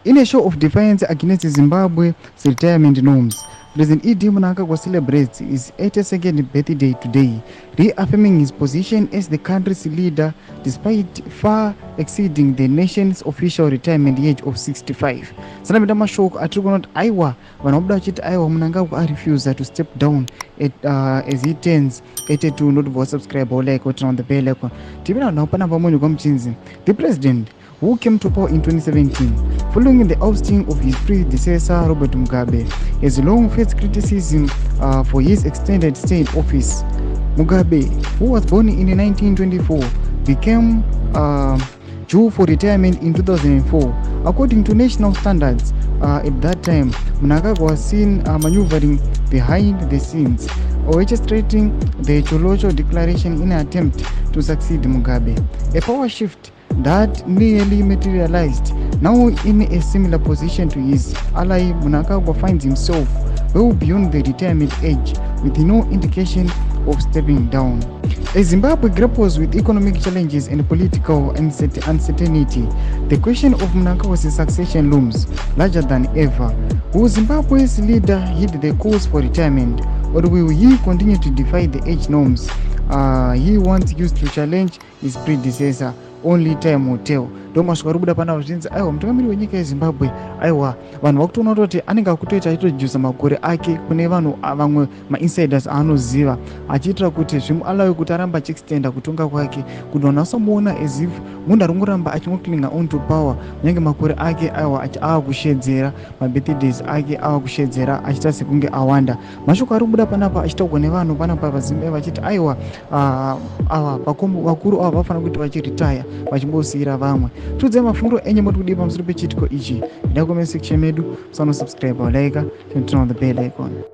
In a show of defiance against Zimbabwe's retirement norms, President Mnangagwa celebrates his 82nd birthday today, reaffirming his position as the country's leader despite far exceeding the nation's official retirement age of 65. Sanapita mashoko atiri kuona kuti aiwa vanhu vabuda vachiti aiwa Mnangagwa refuses to step down as he turns 82. Not subscribe or like or turn on the bell icon. Tivina now panapa munhu kwamuchinzi. The president, who came to power in 2017 following the ousting of his predecessor Robert Mugabe, has long faced criticism for his extended stay in office. Mugabe, who was born in 1924, became due for retirement in 2004. According to national standards, at that time, Mnangagwa was seen maneuvering behind the scenes, orchestrating the Cholocho Declaration in an attempt to succeed Mugabe. A power shift that nearly materialized. Now in a similar position to his ally, Mnangagwa finds himself well beyond the retirement age, with no indication of stepping down. As Zimbabwe grapples with economic challenges and political uncertainty, the question of Mnangagwa's succession looms larger than ever. Will Zimbabwe's leader heed the calls for retirement, or will he continue to defy the age norms he once used to challenge his predecessor? Only time will tell. Ndomashwa rubuda pana zvinzi aiwa mutungamiri wenyika yeZimbabwe aiwa vanhu vakutoona kuti anenge akutoita achitojuza makore ake kune vanhu vamwe mainsiders aanoziva achiitira kuti zvimualawe kuti aramba achextenda kutonga kwake kuti vanhu vasamuona as if munhu ari kungoramba achingoclinga on to power kunyange makore ake aiwa ava kushedzera mabirthdays ake ava kushedzera achiita sekunge awanda. Mashoko ari kubuda panapa achitaurwa nevanhu panapa paZimbabwe vachiti aiwa ava vakuru ava vafanira kuti vachiritaya vachimbosiyira vamwe. Tudze mafunguro enye muri kudipa pamusoro pechitiko ichi. Ida comment section medu, subscribe or like, and turn on the bell icon.